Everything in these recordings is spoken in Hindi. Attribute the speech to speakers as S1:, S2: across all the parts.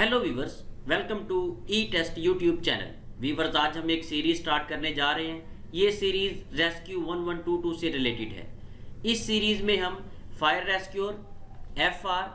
S1: Hello viewers, welcome to E test YouTube channel. Viewers, आज हम एक सीरीज स्टार्ट करने जा रहे हैं। ये सीरीज रेस्क्यू 1122 से रिलेटेड है। इस सीरीज में हम fire rescuer, FR,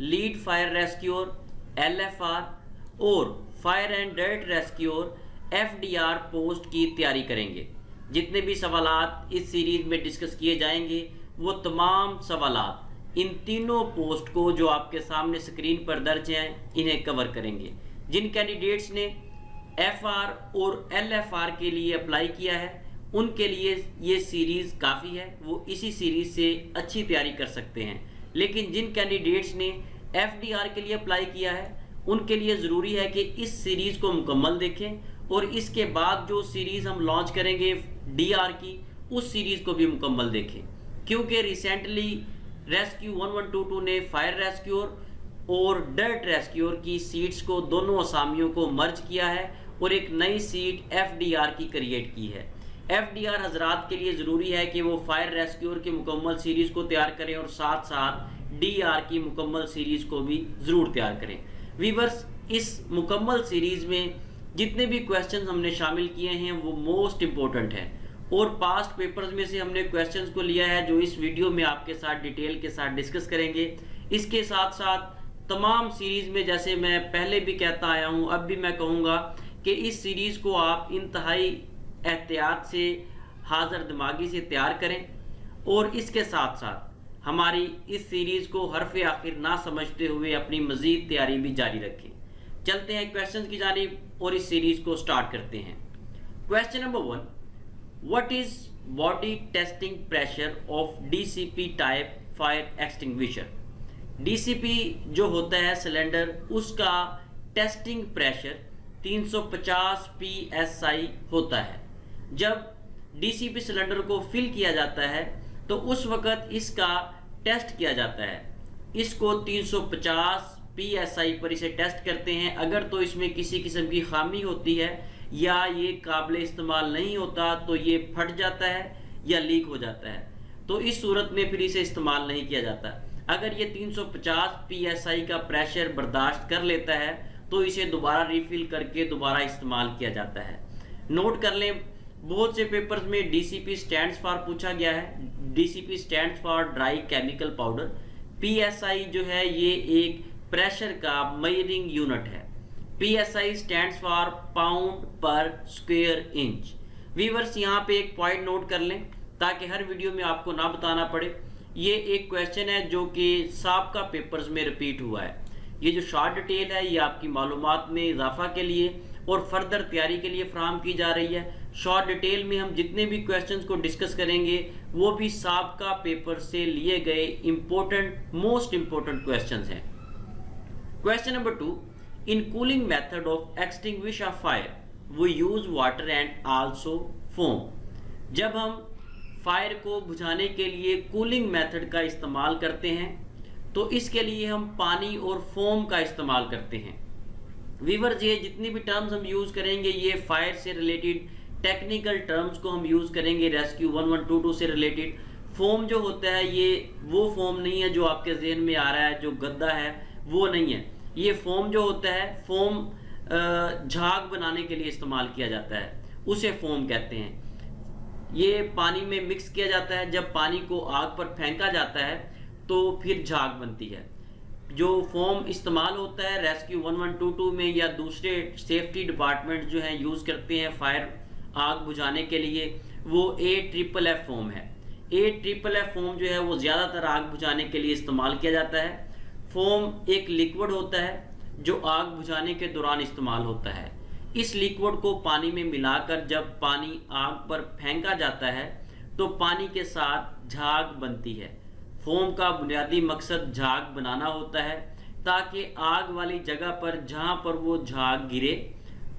S1: lead fire rescuer, LFR और fire and dirt rescuer FDR post की तैयारी करेंगे। जितने भी सवालात इस सीरीज में डिस्कस किए जाएंगे वो तमाम सवालात इन तीनों पोस्ट को जो आपके सामने स्क्रीन पर दर्ज हैं इन्हें कवर करेंगे। जिन कैंडिडेट्स ने एफआर और एलएफआर के लिए अप्लाई किया है उनके लिए ये सीरीज़ काफ़ी है, वो इसी सीरीज़ से अच्छी तैयारी कर सकते हैं। लेकिन जिन कैंडिडेट्स ने एफडीआर के लिए अप्लाई किया है उनके लिए ज़रूरी है कि इस सीरीज़ को मुकम्मल देखें और इसके बाद जो सीरीज़ हम लॉन्च करेंगे डीआर की, उस सीरीज़ को भी मुकम्मल देखें, क्योंकि रिसेंटली रेस्क्यू 1122 ने फायर रेस्क्यूअर और डर्ट रेस्क्यूअर की सीट्स को, दोनों असामियों को मर्ज किया है और एक नई सीट एफडीआर की क्रिएट की है। एफडीआर हजरात के लिए ज़रूरी है कि वो फायर रेस्क्यूअर की मुकम्मल सीरीज़ को तैयार करें और साथ साथ डीआर की मुकम्मल सीरीज़ को भी ज़रूर तैयार करें। वीवर्स, इस मुकम्मल सीरीज़ में जितने भी क्वेश्चन हमने शामिल किए हैं वो मोस्ट इम्पोर्टेंट हैं और पास्ट पेपर्स में से हमने क्वेश्चंस को लिया है जो इस वीडियो में आपके साथ डिटेल के साथ डिस्कस करेंगे। इसके साथ साथ तमाम सीरीज़ में, जैसे मैं पहले भी कहता आया हूं, अब भी मैं कहूँगा कि इस सीरीज़ को आप इंतहाई एहतियात से, हाज़र दिमागी से तैयार करें और इसके साथ साथ हमारी इस सीरीज़ को हरफ आखिर ना समझते हुए अपनी मज़ीद तैयारी भी जारी रखें। चलते हैं क्वेश्चन की जानिब और इस सीरीज़ को स्टार्ट करते हैं। Question number 1, What is body testing pressure of DCP type fire extinguisher? DCP जो होता है सिलेंडर, उसका टेस्टिंग प्रेशर 350 psi होता है। जब DCP सिलेंडर को फिल किया जाता है तो उस वक़्त इसका टेस्ट किया जाता है। इसको 350 psi पर इसे टेस्ट करते हैं। अगर तो इसमें किसी किस्म की खामी होती है या ये काबिल इस्तेमाल नहीं होता तो ये फट जाता है या लीक हो जाता है, तो इस सूरत में फिर इसे इस्तेमाल नहीं किया जाता। अगर ये 350 psi का प्रेशर बर्दाश्त कर लेता है तो इसे दोबारा रिफिल करके दोबारा इस्तेमाल किया जाता है। नोट कर लें, बहुत से पेपर्स में DCP स्टैंड्स फॉर पूछा गया है। DCP stands for dry chemical powder. PSI जो है ये एक प्रेशर का मेजरिंग यूनिट है। PSI स्टैंड्स फॉर पाउंड पर स्क्वायर इंच। वीवर्स, यहाँ पे एक पॉइंट नोट कर लें ताकि हर वीडियो में आपको ना बताना पड़े। ये एक क्वेश्चन है जो कि साबका पेपर्स में रिपीट हुआ है। ये जो शॉर्ट डिटेल है ये आपकी मालूमात में इजाफा के लिए और फर्दर तैयारी के लिए फराहम की जा रही है। शॉर्ट डिटेल में हम जितने भी क्वेश्चंस को डिस्कस करेंगे वो भी साबका पेपर से लिए गए इम्पोर्टेंट, मोस्ट इम्पोर्टेंट क्वेश्चंस हैं। Question number 2, In cooling method of extinguish a fire, we use water and also foam. जब हम फायर को बुझाने के लिए कूलिंग मेथड का इस्तेमाल करते हैं तो इसके लिए हम पानी और फोम का इस्तेमाल करते हैं। वीवर्स, ये जितनी भी टर्म्स हम यूज़ करेंगे ये फायर से रिलेटेड टेक्निकल टर्म्स को हम यूज़ करेंगे। रेस्क्यू 1122 से रिलेटेड फोम जो होता है ये वो फोम नहीं है जो आपके जहन में आ रहा है, जो गद्दा है वो नहीं है। ये फोम जो होता है, फोम झाग बनाने के लिए इस्तेमाल किया जाता है, उसे फोम कहते हैं। ये पानी में मिक्स किया जाता है, जब पानी को आग पर फेंका जाता है तो फिर झाग बनती है। जो फोम इस्तेमाल होता है रेस्क्यू 1122 में या दूसरे सेफ्टी डिपार्टमेंट जो हैं यूज़ करते हैं फायर आग बुझाने के लिए, वो AFFF फोम है। AFFF फोम जो है वो ज़्यादातर आग बुझाने के लिए इस्तेमाल किया जाता है। फोम एक लिक्विड होता है जो आग बुझाने के दौरान इस्तेमाल होता है। इस लिक्विड को पानी में मिलाकर जब पानी आग पर फेंका जाता है तो पानी के साथ झाग बनती है। फोम का बुनियादी मकसद झाग बनाना होता है ताकि आग वाली जगह पर जहां पर वो झाग गिरे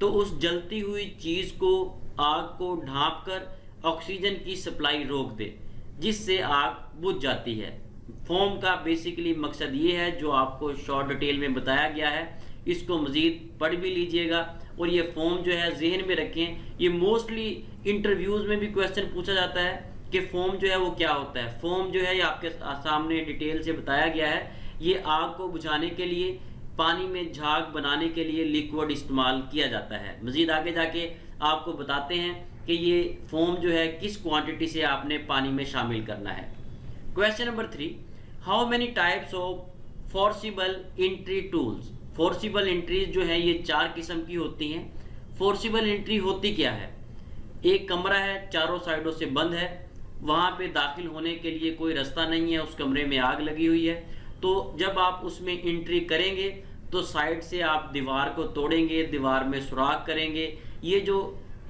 S1: तो उस जलती हुई चीज़ को, आग को ढांप कर ऑक्सीजन की सप्लाई रोक दे, जिससे आग बुझ जाती है। फोम का बेसिकली मकसद ये है जो आपको शॉर्ट डिटेल में बताया गया है। इसको मज़ीद पढ़ भी लीजिएगा और ये फोम जो है जहन में रखें। ये मोस्टली इंटरव्यूज़ में भी क्वेश्चन पूछा जाता है कि फोम जो है वो क्या होता है। फोम जो है ये आपके सामने डिटेल से बताया गया है। ये आग को बुझाने के लिए पानी में झाग बनाने के लिए लिक्विड इस्तेमाल किया जाता है। मज़ीद आगे जाके आपको बताते हैं कि ये फोम जो है किस क्वांटिटी से आपने पानी में शामिल करना है। Question number 3, how many types of forcible entry tools. Forcible entries जो है ये 4 किस्म की होती हैं। फोर्सिबल एंट्री होती क्या है? एक कमरा है, चारों साइडों से बंद है, वहाँ पे दाखिल होने के लिए कोई रास्ता नहीं है, उस कमरे में आग लगी हुई है, तो जब आप उसमें एंट्री करेंगे तो साइड से आप दीवार को तोड़ेंगे, दीवार में सुराख करेंगे। ये जो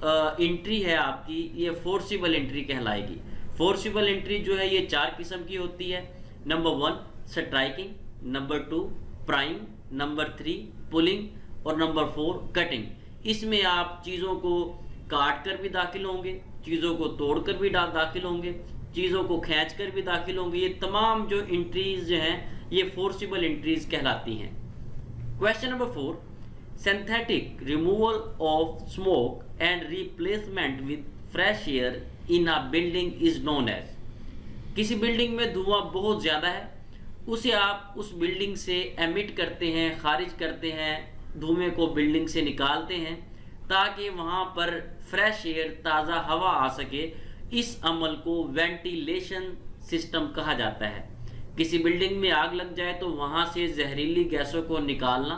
S1: एंट्री है आपकी, ये फोर्सिबल एंट्री कहलाएगी। फोर्सिबल एंट्री जो है ये 4 किस्म की होती है। Number 1 striking, number 2 prying, number 3 pulling और नंबर 4 कटिंग। इसमें आप चीज़ों को काट कर भी दाखिल होंगे, चीज़ों को तोड़ कर भी दाखिल होंगे, चीज़ों को खींच कर भी दाखिल होंगे। ये तमाम जो एंट्रीज जो हैं ये फोर्सिबल एंट्रीज कहलाती हैं। Question number 4, synthetic removal of smoke and replacement with fresh air in a building is known as. किसी बिल्डिंग में धुआं बहुत ज़्यादा है, उसे आप उस बिल्डिंग से एमिट करते हैं, खारिज करते हैं, धुएं को बिल्डिंग से निकालते हैं ताकि वहाँ पर फ्रेश एयर, ताज़ा हवा आ सके। इस अमल को वेंटिलेशन सिस्टम कहा जाता है। किसी बिल्डिंग में आग लग जाए तो वहाँ से जहरीली गैसों को निकालना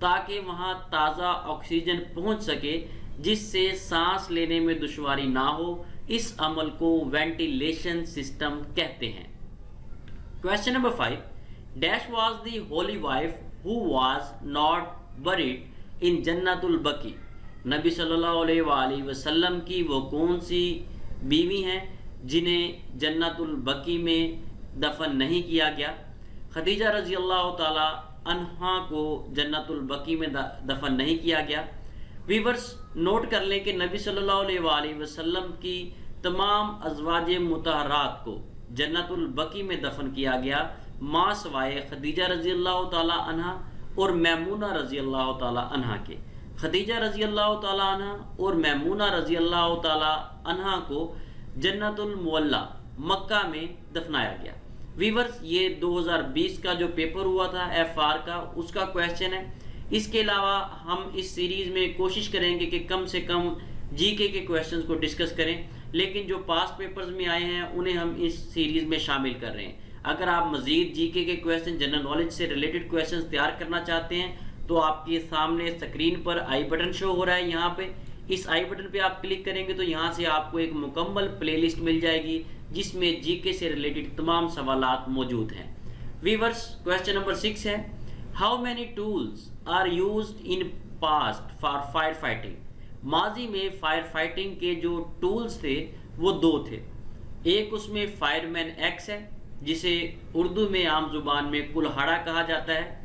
S1: ताकि वहाँ ताज़ा ऑक्सीजन पहुँच सके, जिससे सांस लेने में दुश्वारी ना हो। इस अमल को वेंटिलेशन सिस्टम कहते हैं। Question number 5, dash was the holy wife who was not buried in Jannatul Baqi. नबी सल्लल्लाहु अलैहि वसल्लम की वो कौन सी बीवी हैं जिन्हें जन्नतुल बकी में दफन नहीं किया गया? खदीजा रजी अल्लाह ताला अन्हा को जन्नतुल बकी में दफन नहीं किया गया। वीवर्स नोट कर लें कि नबी सल्लल्लाहु अलैहि वसल्लम की तमाम अज़वाज मुतहरात को जन्नतुल बकी में दफन किया गया, माँ सवाए खदीजा रजी अल्लाह ताला अन्हा और मैमूना रजी अल्लाह ताला अन्हा के। खदीजा रजी अल्लाह ताला अन्हा और मैमूना रजी अल्लाह ताला अन्हा को जन्नतुल मुअल्ला मक्का में दफनाया गया। वीवर्स ये 2020 का जो पेपर हुआ था FR का, उसका क्वेश्चन है। इसके अलावा हम इस सीरीज़ में कोशिश करेंगे कि कम से कम जीके के क्वेश्चंस को डिस्कस करें, लेकिन जो पास्ट पेपर्स में आए हैं उन्हें हम इस सीरीज़ में शामिल कर रहे हैं। अगर आप मज़ीद जीके के क्वेश्चन, जनरल नॉलेज से रिलेटेड क्वेश्चंस तैयार करना चाहते हैं तो आपके सामने स्क्रीन पर आई बटन शो हो रहा है। यहाँ पे इस आई बटन पे आप क्लिक करेंगे तो यहाँ से आपको एक मुकम्मल प्लेलिस्ट मिल जाएगी जिसमें जीके से रिलेटेड तमाम सवालात मौजूद हैं। वीवर्स क्वेश्चन नंबर 6 है, how many tools are used in past for fire fighting. माजी में फायर फाइटिंग के जो टूल्स थे वो 2 थे। एक उसमें फायरमैन एक्स है जिसे उर्दू में आम जुबान में कुल्हाड़ा कहा जाता है।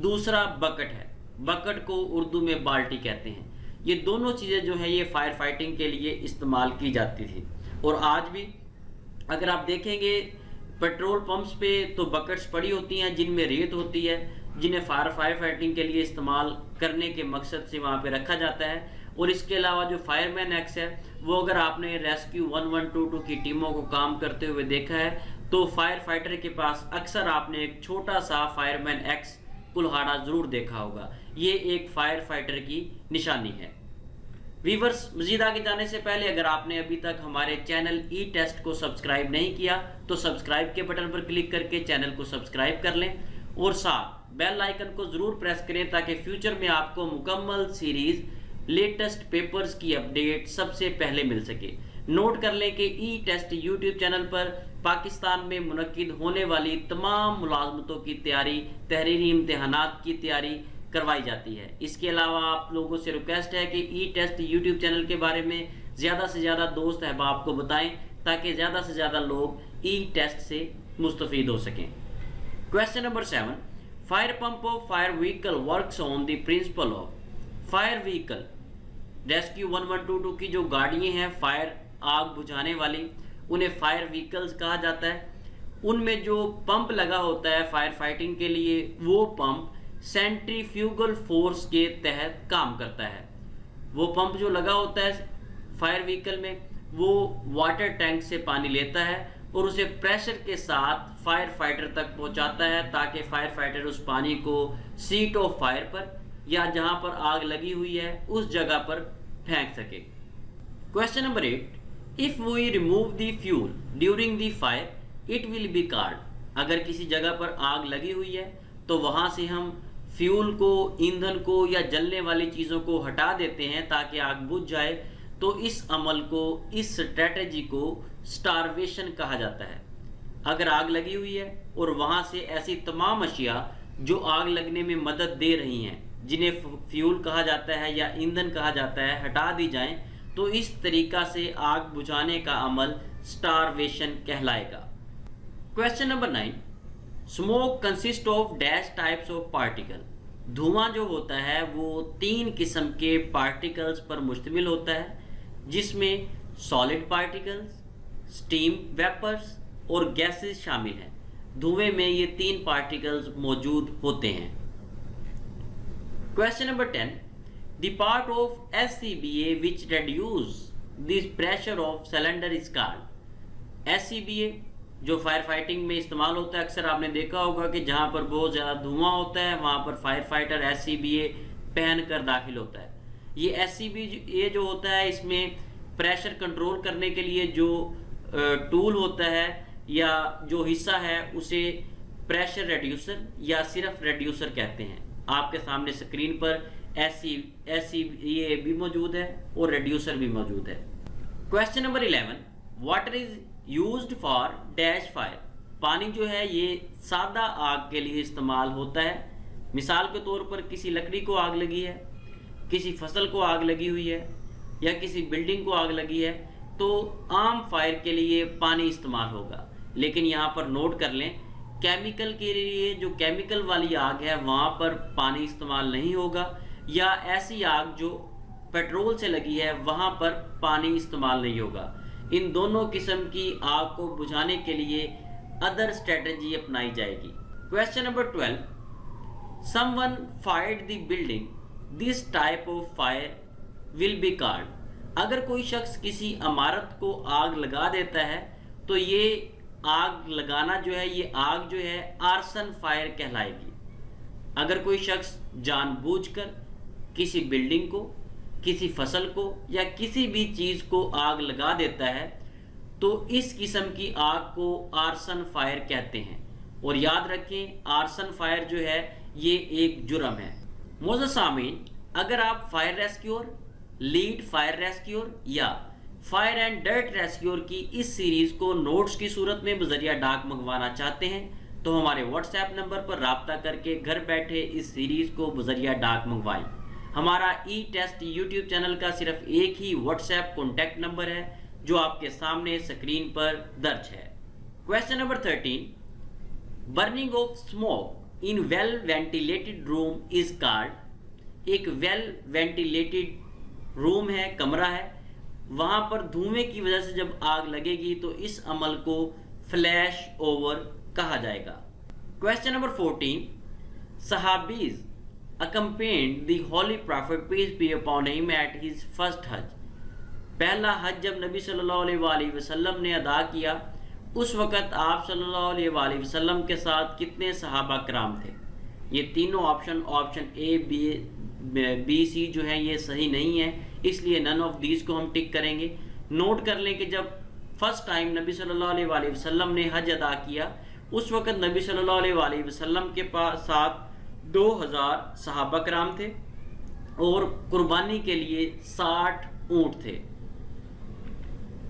S1: दूसरा बकेट है, बकेट को उर्दू में बाल्टी कहते हैं। ये दोनों चीज़ें जो है ये फायर फाइटिंग के लिए इस्तेमाल की जाती थी और आज भी अगर आप देखेंगे पेट्रोल पंप्स पे तो बकेट्स पड़ी होती हैं जिनमें रेत होती है, जिन्हें फायर फाइटिंग के लिए इस्तेमाल करने के मकसद से वहाँ पे रखा जाता है। और इसके अलावा जो फायरमैन एक्स है वो अगर आपने रेस्क्यू 1122 की टीमों को काम करते हुए देखा है तो फायर फाइटर के पास अक्सर आपने एक छोटा सा फायरमैन एक्स कुल्हाड़ा जरूर देखा होगा। ये एक फायर फाइटर की निशानी है। वीवर्स मजीद आगे जाने से पहले अगर आपने अभी तक हमारे चैनल ई टेस्ट को सब्सक्राइब नहीं किया तो सब्सक्राइब के बटन पर क्लिक करके चैनल को सब्सक्राइब कर लें और साथ बेल आइकन को जरूर प्रेस करें ताकि फ्यूचर में आपको मुकम्मल सीरीज लेटेस्ट पेपर्स की अपडेट सबसे पहले मिल सके। नोट कर लें कि ई टेस्ट यूट्यूब चैनल पर पाकिस्तान में मुनक्किद होने वाली तमाम मुलाजमतों की तैयारी, तहरीरी इम्तिहानात की तैयारी करवाई जाती है। इसके अलावा आप लोगों से रिक्वेस्ट है कि ई टेस्ट यूट्यूब चैनल के बारे में ज़्यादा से ज़्यादा दोस्त अहबाब को बताएं ताकि ज़्यादा से ज़्यादा लोग ई टेस्ट से मुस्तफ़ीद हो सकें। Question number 7, fire pump of fire vehicle works on the principle of. Fire vehicle rescue 1122 की जो गाड़ियाँ हैं फायर आग बुझाने वाली, उन्हें फायर व्हीकल्स कहा जाता है। उनमें जो पंप लगा होता है फायर फाइटिंग के लिए, वो पंप सेंट्रीफ्यूगल फोर्स के तहत काम करता है। वो पंप जो लगा होता है फायर व्हीकल में वो वाटर टैंक से पानी लेता है और उसे प्रेशर के साथ फायर फाइटर तक पहुंचाता है ताकि फायर फाइटर उस पानी को सीट ऑफ फायर पर या जहां पर आग लगी हुई है उस जगह पर फेंक सके। Question number 8, if we remove the fuel during the fire it will be called. अगर किसी जगह पर आग लगी हुई है तो वहां से हम फ्यूल को, ईंधन को या जलने वाली चीज़ों को हटा देते हैं ताकि आग बुझ जाए, तो इस अमल को, इस स्ट्रेटजी को स्टारवेशन कहा जाता है। अगर आग लगी हुई है और वहां से ऐसी तमाम अशिया जो आग लगने में मदद दे रही हैं, जिन्हें फ्यूल कहा जाता है या ईंधन कहा जाता है, हटा दी जाएं, तो इस तरीका से आग बुझाने का अमल स्टारवेशन कहलाएगा। Question number 9, smoke consist of dash types of particle. धुआं जो होता है वो 3 किस्म के पार्टिकल्स पर मुश्तमिल होता है, जिसमें सॉलिड पार्टिकल्स, स्टीम वेपर्स और गैसेस शामिल हैं। धुएं में ये 3 पार्टिकल्स मौजूद होते हैं। Question number 10, the part of SCBA which reduce this pressure of cylinder is called. SCBA जो फायर फाइटिंग में इस्तेमाल होता है, अक्सर आपने देखा होगा कि जहां पर बहुत ज़्यादा धुआं होता है वहां पर फायर फाइटर SCBA पहन कर दाखिल होता है। ये SCBA जो होता है, इसमें प्रेशर कंट्रोल करने के लिए जो टूल होता है या जो हिस्सा है उसे प्रेशर रेड्यूसर या सिर्फ रेड्यूसर कहते हैं। आपके सामने स्क्रीन पर SCBA भी मौजूद है और रेड्यूसर भी मौजूद है। Question number 11, water is used for dash fire. पानी जो है ये सादा आग के लिए इस्तेमाल होता है। मिसाल के तौर पर किसी लकड़ी को आग लगी है, किसी फसल को आग लगी हुई है या किसी बिल्डिंग को आग लगी है, तो आम फायर के लिए पानी इस्तेमाल होगा। लेकिन यहाँ पर नोट कर लें, केमिकल के लिए जो केमिकल वाली आग है वहाँ पर पानी इस्तेमाल नहीं होगा, या ऐसी आग जो पेट्रोल से लगी है वहाँ पर पानी इस्तेमाल नहीं होगा। इन दोनों किस्म की आग को बुझाने के लिए अदर स्ट्रेटजी अपनाई जाएगी। Question number 12, someone fired the building, this type of fire will be called. अगर कोई शख्स किसी इमारत को आग लगा देता है तो ये आग लगाना जो है, ये आग जो है आर्सन फायर कहलाएगी। अगर कोई शख्स जानबूझकर किसी बिल्डिंग को, किसी फसल को या किसी भी चीज़ को आग लगा देता है तो इस किस्म की आग को आर्सन फायर कहते हैं। और याद रखें, आर्सन फायर जो है ये एक जुर्म है। मोअज़्ज़ज़ सामीन, अगर आप fire rescuer, lead fire rescuer या फायर एंड डर्ट रेस्क्यूअर की इस सीरीज़ को नोट्स की सूरत में बज़रिया डाक मंगवाना चाहते हैं तो हमारे व्हाट्सएप नंबर पर राब्ता करके घर बैठे इस सीरीज़ को बज़रिया डाक मंगवाएं। हमारा ई टेस्ट यूट्यूब चैनल का सिर्फ एक ही व्हाट्सएप कॉन्टैक्ट नंबर है जो आपके सामने स्क्रीन पर दर्ज है। Question number 13, burning of smoke in well ventilated room is called. एक वेल वेंटिलेटेड रूम है, कमरा है, वहां पर धुएं की वजह से जब आग लगेगी तो इस अमल को फ्लैश ओवर कहा जाएगा। Question number 14, सहाबीज accompanied the holy prophet peace be upon him at his first hajj। पहला हज जब नबी सल्लल्लाहु अलैहि वसल्लम ने अदा किया उस वक़्त आप सल्लल्लाहु अलैहि वसल्लम के साथ कितने सहाबा कराम थे। ये तीनों ऑप्शन ए, बी, सी जो है ये सही नहीं है, इसलिए नन ऑफ दीज को हम टिक करेंगे। नोट कर लें कि जब फर्स्ट टाइम नबी सल्लल्लाहु अलैहि वसल्लम ने हज अदा किया उस वक़्त नबी सल्लल्लाहु अलैहि वसल्लम के साथ 2000 सहाबा कराम थे और कुर्बानी के लिए 60 ऊंट थे।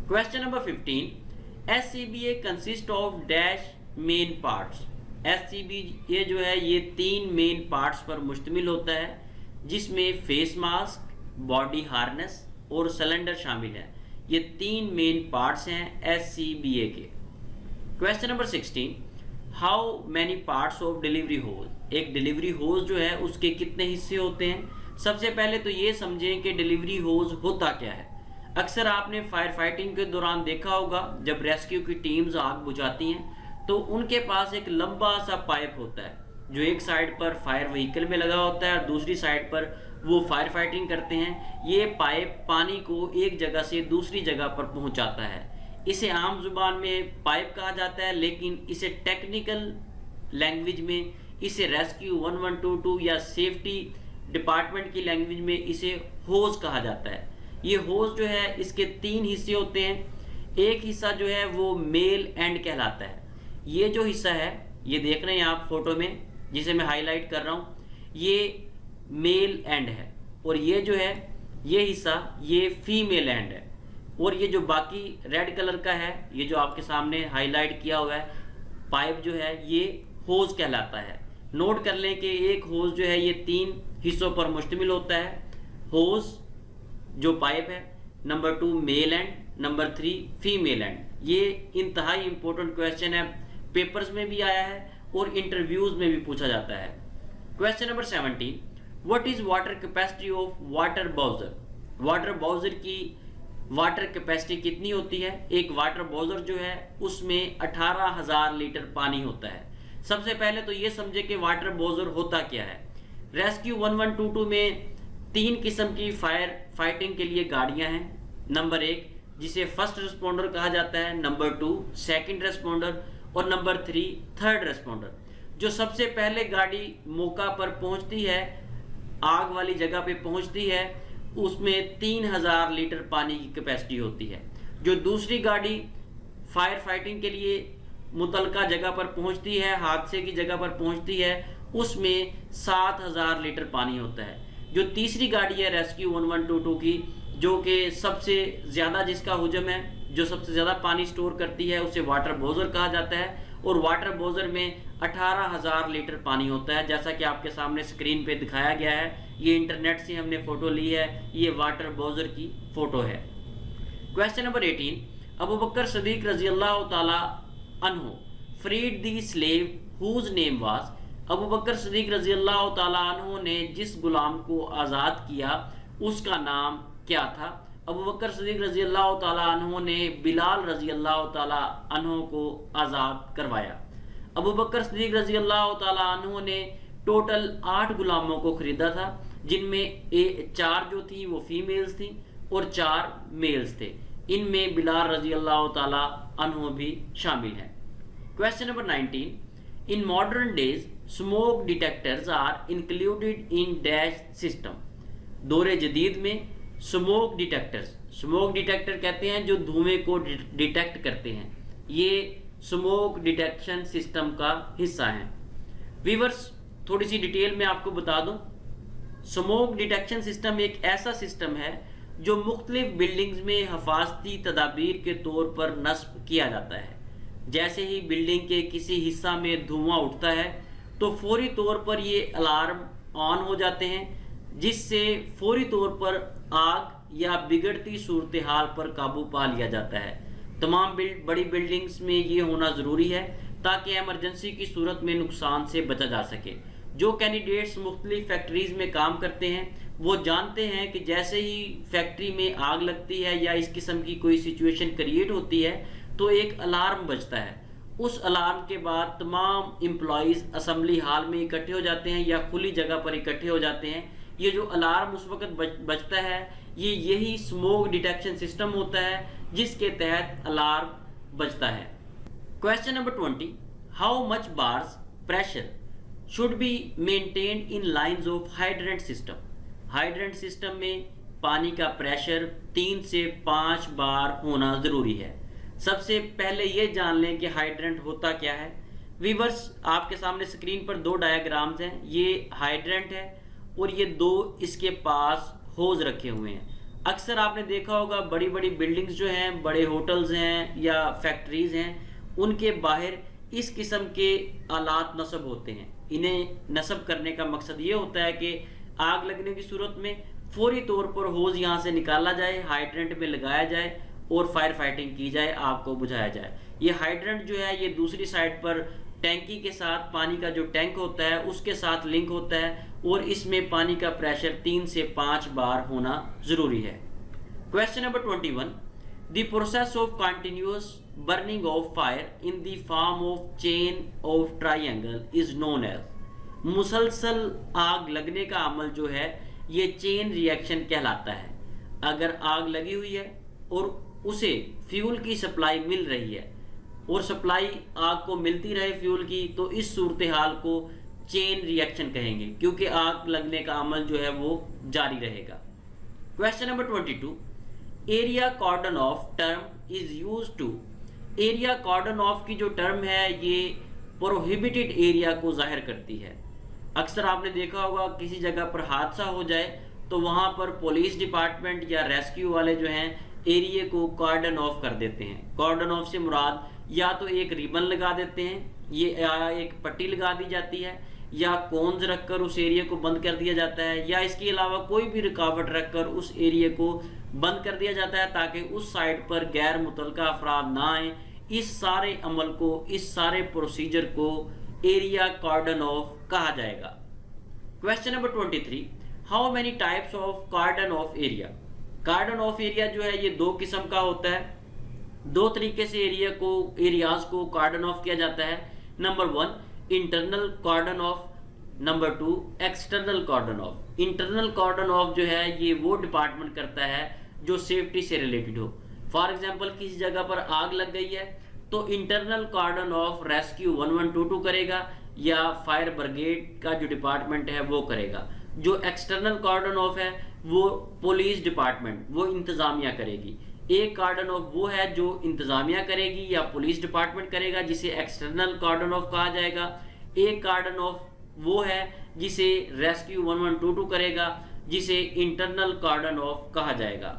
S1: Question number 15, SCBA consist of dash main parts. SCBA जो है ये 3 मेन पार्ट्स पर मुश्तमिल होता है, जिसमें फेस मास्क, बॉडी हार्नेस और सिलेंडर शामिल है। ये 3 मेन पार्ट्स हैं SCBA के। Question number 16, how many parts of delivery hose. एक डिलीवरी होज जो है उसके कितने हिस्से होते हैं। सबसे पहले तो ये समझें कि डिलीवरी होज होता क्या है। अक्सर आपने फायर फाइटिंग के दौरान देखा होगा जब रेस्क्यू की टीम्स आग बुझाती हैं तो उनके पास एक लंबा सा पाइप होता है जो एक साइड पर फायर व्हीकल में लगा होता है और दूसरी साइड पर वो फायर फाइटिंग करते हैं। ये पाइप पानी को एक जगह से दूसरी जगह पर पहुंचाता है। इसे आम जुबान में पाइप कहा जाता है, लेकिन इसे टेक्निकल लैंग्वेज में इसे रेस्क्यू 1122 या सेफ्टी डिपार्टमेंट की लैंग्वेज में इसे होज कहा जाता है। ये होज जो है इसके 3 हिस्से होते हैं। एक हिस्सा जो है वो मेल एंड कहलाता है। ये जो हिस्सा है ये देख रहे हैं आप फोटो में जिसे मैं हाईलाइट कर रहा हूँ, ये मेल एंड है, और ये जो है ये हिस्सा ये फीमेल एंड है, और ये जो बाकी रेड कलर का है ये जो आपके सामने हाईलाइट किया हुआ है पाइप जो है ये होज कहलाता है। नोट कर लें कि एक होज जो है ये 3 हिस्सों पर मुश्तमिल होता है। होज जो पाइप है, number 2 male and, number 3 female and. ये इंतहाई इंपॉर्टेंट क्वेश्चन है, पेपर्स में भी आया है और इंटरव्यूज में भी पूछा जाता है। Question number 17, what is water capacity of water bowser? Water bowser की वाटर कैपेसिटी कितनी होती है? एक वाटर बाउजर जो है उसमें 18,000 लीटर पानी होता है। सबसे पहले तो ये समझे कि वाटर बाउजर होता क्या है। रेस्क्यू 1122 में 3 किस्म की फायर फाइटिंग के लिए गाड़ियां हैं। नंबर 1 जिसे फर्स्ट रिस्पॉन्डर कहा जाता है, नंबर 2 सेकंड रिस्पॉन्डर, और नंबर 3 थर्ड रिस्पॉन्डर। जो सबसे पहले गाड़ी मौका पर पहुंचती है, आग वाली जगह पे पहुंचती है, उसमें 3000 लीटर पानी की कैपेसिटी होती है। जो दूसरी गाड़ी फायर फाइटिंग के लिए मुतलका जगह पर पहुंचती है, हादसे की जगह पर पहुंचती है, उसमें 7000 लीटर पानी होता है। जो तीसरी गाड़ी है रेस्क्यू 1122 की, जो कि सबसे ज़्यादा जिसका हुजम है, जो सबसे ज़्यादा पानी स्टोर करती है, उसे वाटर बाउजर कहा जाता है, और वाटर बाउजर में 18,000 लीटर पानी होता है। जैसा कि आपके सामने स्क्रीन पे दिखाया गया है, ये इंटरनेट से हमने फ़ोटो ली है, ये वाटर बाउजर की फ़ोटो है। Question number 18, Abu Bakr Siddiq रजी अल्लाह ताला अन्हु freed the slave whose name was? Abu Bakr Siddiq रजी अल्लाह ताला अन्हु ने जिस गुलाम को आज़ाद किया उसका नाम क्या था? अबू बकर सदीक रजी अल्लाह ताला अन्हु ने बिलाल रजी अल्लाह ताला अन्हु को आज़ाद करवाया। अबू बकर सदीक रजी अल्लाह ताला अन्हु ने टोटल 8 गुलामों को खरीदा था, जिनमें 4 जो थी वो फीमेल्स थी और 4 मेल्स थे। इनमें बिलाल रजी अल्लाह ताला अन्हु भी शामिल हैं। Question number 19, in modern days smoke detectors are included in dash system? दौरे जदीद में स्मोक डिटेक्टर कहते हैं जो धुएं को डिटेक्ट करते हैं, ये स्मोक डिटेक्शन सिस्टम का हिस्सा हैं। व्यूअर्स, थोड़ी सी डिटेल में आपको बता दूं, स्मोक डिटेक्शन सिस्टम एक ऐसा सिस्टम है जो मुख्तलिफ बिल्डिंग्स में हिफाजती तदाबीर के तौर पर नस्ब किया जाता है। जैसे ही बिल्डिंग के किसी हिस्सा में धुआं उठता है तो फौरी तौर पर ये अलार्म ऑन हो जाते हैं, जिससे फौरी तौर पर आग या बिगड़ती सूरत हाल पर काबू पा लिया जाता है। तमाम बड़ी बिल्डिंग्स में ये होना ज़रूरी है ताकि एमरजेंसी की सूरत में नुकसान से बचा जा सके। जो कैंडिडेट्स मुख्तलिफ फैक्ट्रीज में काम करते हैं वो जानते हैं कि जैसे ही फैक्ट्री में आग लगती है या इस किस्म की कोई सिचुएशन क्रिएट होती है तो एक अलार्म बजता है। उस अलार्म के बाद तमाम एम्प्लॉयज़ असम्बली हॉल में इकट्ठे हो जाते हैं या खुली जगह पर इकट्ठे हो जाते हैं। ये जो अलार्म उस वक्त बजता है यही स्मोक डिटेक्शन सिस्टम होता है जिसके तहत अलार्म बजता है। Question number 20, how much bars pressure should be maintained in lines of hydrant system? Hydrant system में पानी का प्रेशर 3 से 5 बार होना ज़रूरी है। सबसे पहले ये जान लें कि हाइड्रेंट होता क्या है। व्यूअर्स, आपके सामने स्क्रीन पर 2 डायग्राम्स हैं, ये हाइड्रेंट है और ये 2 इसके पास होज रखे हुए हैं। अक्सर आपने देखा होगा बड़ी बड़ी बिल्डिंग्स जो हैं, बड़े होटल्स हैं या फैक्ट्रीज़ हैं, उनके बाहर इस किस्म के आलात नस्ब होते हैं। इन्हें नस्ब करने का मकसद ये होता है कि आग लगने की सूरत में फौरी तौर पर होज यहाँ से निकाला जाए, हाइड्रेंट में लगाया जाए और फायर फाइटिंग की जाए, आग को बुझाया जाए। ये हाइड्रेंट जो है ये दूसरी साइड पर टैंकी के साथ, पानी का जो टैंक होता है उसके साथ लिंक होता है और इसमें पानी का प्रेशर 3 से 5 बार होना ज़रूरी है। Question number 21, the process of continuous burning of fire in the form of chain of triangle is known as? मुसलसल आग लगने का अमल जो है ये चेन रिएक्शन कहलाता है। अगर आग लगी हुई है और उसे फ्यूल की सप्लाई मिल रही है और सप्लाई आग को मिलती रहे फ्यूल की, तो इस सूरत हाल को चेन रिएक्शन कहेंगे, क्योंकि आग लगने का अमल जो है वो जारी रहेगा। Question number 22, area cordon off term is use to. Area cordon off की जो टर्म है ये प्रोहिबिटेड एरिया को जाहिर करती है। अक्सर आपने देखा होगा किसी जगह पर हादसा हो जाए तो वहां पर पुलिस डिपार्टमेंट या रेस्क्यू वाले जो हैं एरिया को कॉर्डन ऑफ कर देते हैं। कॉर्डन ऑफ से मुराद या तो एक रिबन लगा देते हैं, ये एक पट्टी लगा दी जाती है, या कोन्स रखकर उस एरिया को बंद कर दिया जाता है, या इसके अलावा कोई भी रुकावट रखकर उस एरिया को बंद कर दिया जाता है ताकि उस साइड पर गैर मुतल्लका अफराद ना आए। इस सारे अमल को, इस सारे प्रोसीजर को एरिया कॉर्डन ऑफ कहा जाएगा। Question number 23, how many types of cordon off area. Cordon off area जो है ये दो किस्म का होता है। दो तरीके से एरियाज को कॉर्डन ऑफ किया जाता है। Number 1 internal cordon off, number 2 external cordon off. Internal cordon off जो है ये वो डिपार्टमेंट करता है जो सेफ्टी से रिलेटेड हो। फॉर एग्जांपल किसी जगह पर आग लग गई है तो इंटरनल कॉर्डन ऑफ रेस्क्यू 1122 करेगा या फायर ब्रिगेड का जो डिपार्टमेंट है वो करेगा। जो एक्सटर्नल कॉर्डन ऑफ है वो पुलिस डिपार्टमेंट, वो इंतजामिया करेगी। एक कॉर्डन ऑफ वो है जो इंतजामिया करेगी या पुलिस डिपार्टमेंट करेगा, जिसे एक्सटर्नल कॉर्डन ऑफ कहा जाएगा। एक कॉर्डन ऑफ वो है जिसे रेस्क्यू 1122 करेगा, जिसे इंटरनल कॉर्डन ऑफ कहा जाएगा।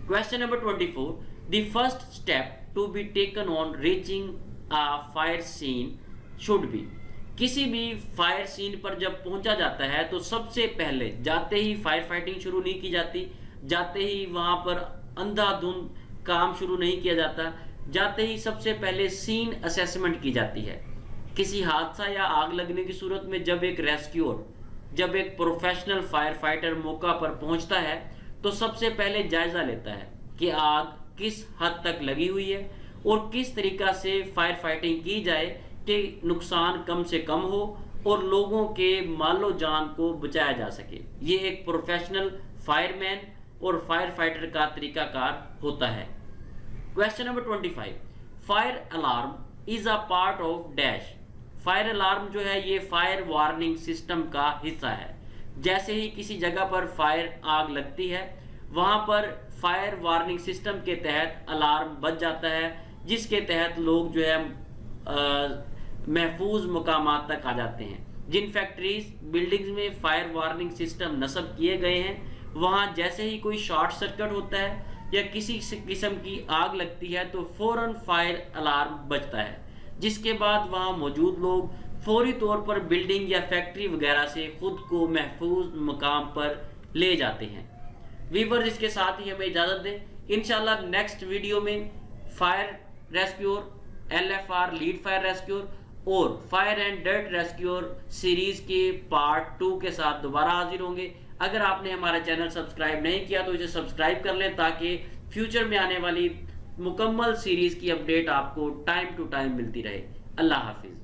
S1: Question number 24, the first step to be taken on reaching a fire scene should be. किसी भी फायर सीन पर जब पहुंचा जाता है तो सबसे पहले जाते ही फायर फाइटिंग शुरू नहीं की जाती, जाते ही वहां पर अंधाधुंध काम शुरू नहीं किया जाता। जाते ही सबसे पहले सीन असेसमेंट की जाती है। किसी हादसा या आग लगने की सूरत में जब एक रेस्क्यूअर, जब एक प्रोफेशनल फायर फाइटर मौका पर पहुंचता है तो सबसे पहले जायजा लेता है कि आग किस हद तक लगी हुई है और किस तरीका से फायर फाइटिंग की जाए कि नुकसान कम से कम हो और लोगों के मालो जान को बचाया जा सके। ये एक प्रोफेशनल फायरमैन और फायर फाइटर का तरीकाकार होता है। Question number 25, fire alarm is a part of dash. Fire alarm जो है ये फायर वार्निंग सिस्टम का हिस्सा है। जैसे ही किसी जगह पर फायर आग लगती है वहां पर फायर वार्निंग सिस्टम के तहत अलार्म बज जाता है, जिसके तहत लोग जो है महफूज मुकामात तक आ जाते हैं। जिन फैक्ट्रीज बिल्डिंग्स में फायर वार्निंग सिस्टम नस्ब किए गए हैं वहां जैसे ही कोई शॉर्ट सर्किट होता है या किसी किस्म की आग लगती है तो फौरन फायर अलार्म बजता है, जिसके बाद वहां मौजूद लोग फौरी तौर पर बिल्डिंग या फैक्ट्री वगैरह से खुद को महफूज मुकाम पर ले जाते हैं। वीवर्स, इसके साथ ही हमें इजाजत दें। इंशाल्लाह नेक्स्ट वीडियो में fire rescuer, LFR lead fire rescuer और fire and dirt rescuer series के पार्ट 2 के साथ दोबारा हाजिर होंगे। अगर आपने हमारा चैनल सब्सक्राइब नहीं किया तो इसे सब्सक्राइब कर लें ताकि फ्यूचर में आने वाली मुकम्मल सीरीज की अपडेट आपको टाइम टू टाइम मिलती रहे। अल्लाह हाफिज।